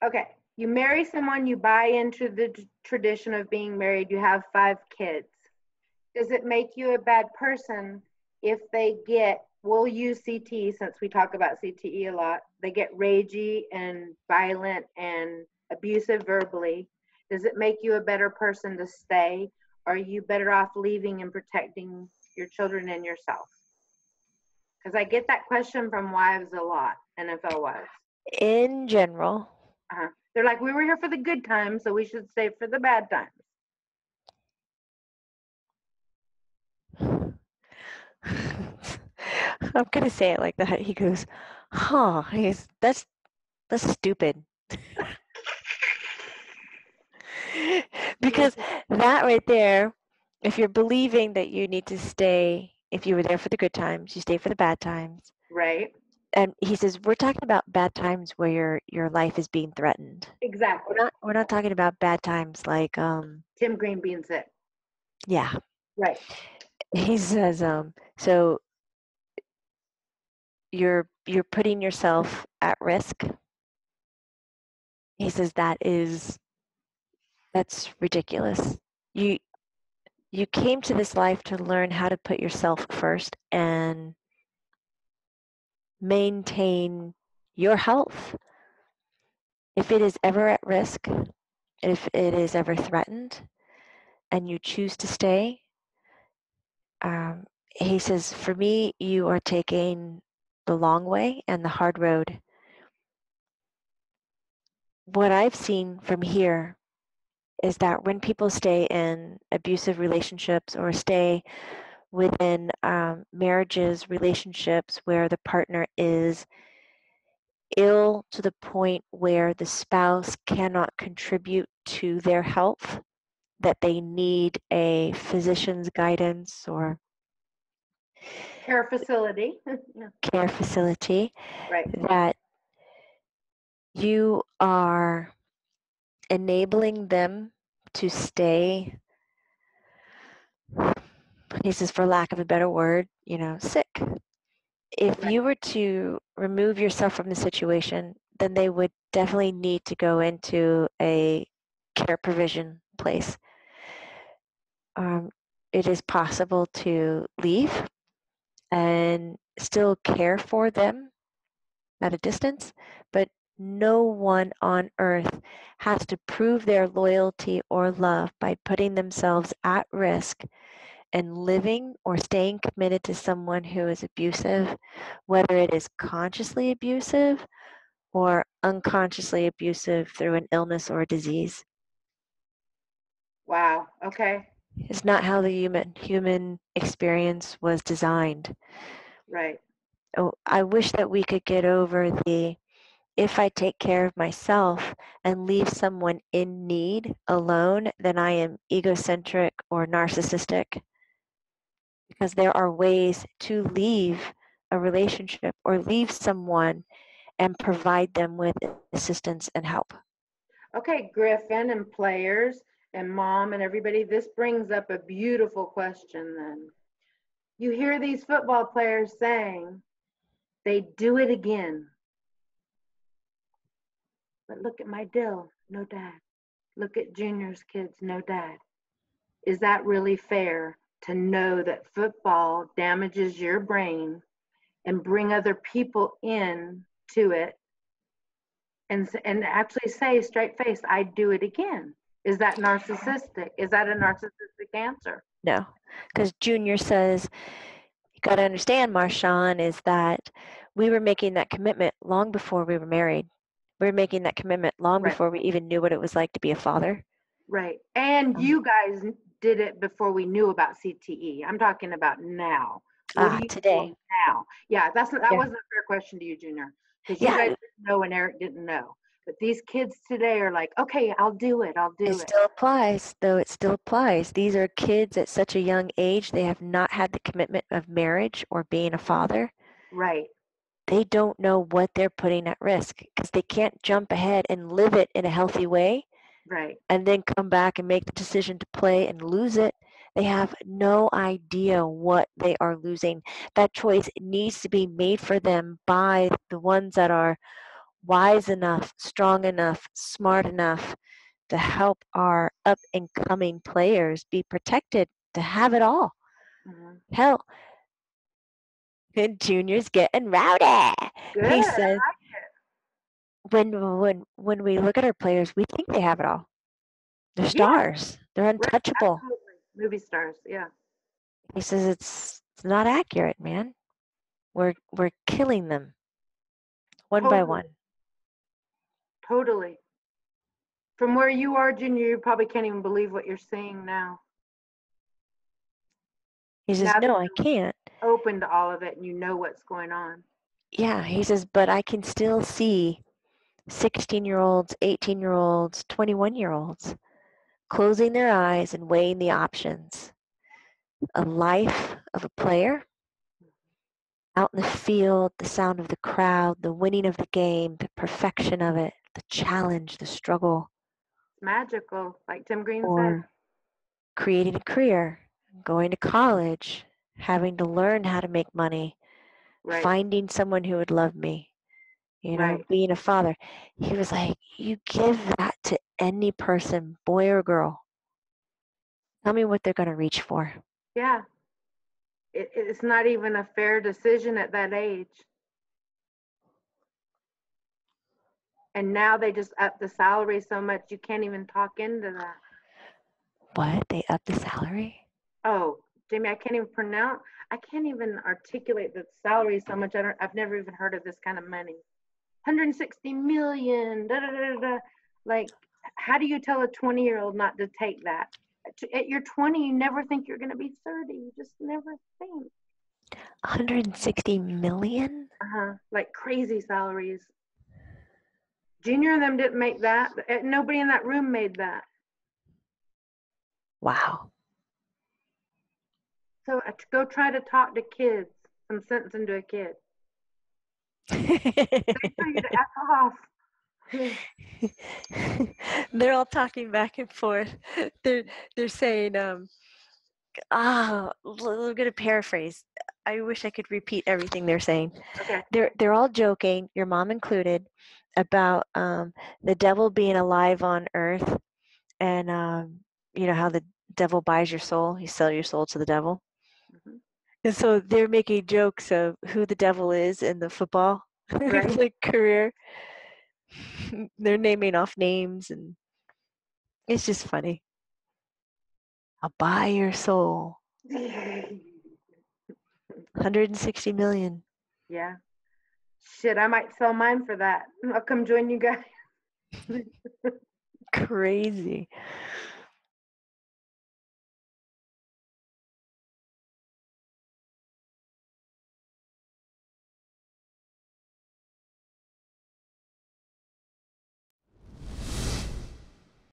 Okay. You marry someone, you buy into the tradition of being married, you have 5 kids. Does it make you a bad person if they get, we'll use CTE since we talk about CTE a lot, they get ragey and violent and abusive verbally? Does it make you a better person to stay? Or are you better off leaving and protecting your children and yourself? Because I get that question from wives a lot, NFL wives. In general, They're like, we were here for the good times, so we should stay for the bad times. I'm gonna say it like that. He goes, "Huh? That's stupid." Because that right there, if you're believing that you need to stay, if you were there for the good times, you stay for the bad times. Right. And he says, we're talking about bad times where your life is being threatened. Exactly. We're not talking about bad times like Tim Green being sick. Yeah. Right. He says so you're putting yourself at risk. He says that's ridiculous. You came to this life to learn how to put yourself first and maintain your health. If it is ever at risk, if it is ever threatened, and you choose to stay, he says, for me, you are taking the long way and the hard road. What I've seen from here is that when people stay in abusive relationships or stay within marriages, relationships where the partner is ill to the point where the spouse cannot contribute to their health, that they need a physician's guidance or care facility. care facility, Right. that you are enabling them to stay, he says, for lack of a better word, sick. If you were to remove yourself from the situation, then they would definitely need to go into a care provision place. It is possible to leave and still care for them at a distance, but no one on earth has to prove their loyalty or love by putting themselves at risk and living or staying committed to someone who is abusive, whether it is consciously abusive or unconsciously abusive through an illness or a disease. Wow. Okay. It's not how the human experience was designed. Right. Oh, I wish that we could get over the, if I take care of myself and leave someone in need alone, then I am egocentric or narcissistic. Because there are ways to leave a relationship or leave someone and provide them with assistance and help. Okay, Griffin and players and mom and everybody, this brings up a beautiful question then. You hear these football players saying they do it again. But look at my Dill, no dad. Look at Junior's kids, no dad. Is that really fair to know that football damages your brain and bring other people in to it and actually say straight face, I'd do it again? Is that narcissistic? Is that a narcissistic answer? No, because Junior says, you got to understand, Marshawn, is that we were making that commitment long before we were married. We were making that commitment long before we even knew what it was like to be a father. Right. And you guys did it before we knew about CTE. I'm talking about now. What are you Today. doing now? Yeah, that wasn't a fair question to you, Junior, because you guys didn't know and Eric didn't know. But these kids today are like, okay, I'll do it. It still applies, though. It still applies. These are kids at such a young age. They have not had the commitment of marriage or being a father. Right. They don't know what they're putting at risk because they can't jump ahead and live it in a healthy way. Right. And then come back and make the decision to play and lose it. They have no idea what they are losing. That choice needs to be made for them by the ones that are wise enough, strong enough, smart enough to help our up and coming players be protected, to have it all. Mm-hmm. Hell, Junior's getting rowdy. Good. He I said, like it. when we look at our players, we think they have it all. They're Yeah, stars. They're right. untouchable. Absolutely. Movie stars. Yeah. He says it's not accurate, man. We're killing them one by Totally. one. Totally. From where you are, Junior, you probably can't even believe what you're seeing now. He says, Now that no, I can't. you're open to all of it and you know what's going on. Yeah, he says, but I can still see 16-year-olds, 18-year-olds, 21-year-olds closing their eyes and weighing the options. A life of a player, out in the field, the sound of the crowd, the winning of the game, the perfection of it, the challenge, the struggle, It's magical, like Tim Green said. or creating a career, going to college, having to learn how to make money, Right. finding someone who would love me, Right. being a father. He was like, you give that to any person, boy or girl. Tell me what they're going to reach for. Yeah. It's not even a fair decision at that age. And now they just up the salary so much you can't even talk into that. What? They upped the salary? Oh, Jamie, I can't even articulate the salary so much. I've never even heard of this kind of money. 160 million, da da da da. Like, how do you tell a 20-year-old not to take that? At your 20, you never think you're going to be 30. You just never think. 160 million? Like crazy salaries. Junior and them didn't make that. Nobody in that room made that. Wow. So go try to talk to kids, some sense into a kid. They tell you to F off. They're all talking back and forth. They're saying, I'm gonna paraphrase. I wish I could repeat everything they're saying. Okay. They're all joking, your mom included, about the devil being alive on earth, and how the devil buys your soul. You sell your soul to the devil. Mm-hmm. And so they're making jokes of who the devil is in the football Right. like career. They're naming off names, and it's just funny. I'll buy your soul. 160 million. Yeah. Shit, I might sell mine for that. I'll come join you guys. Crazy.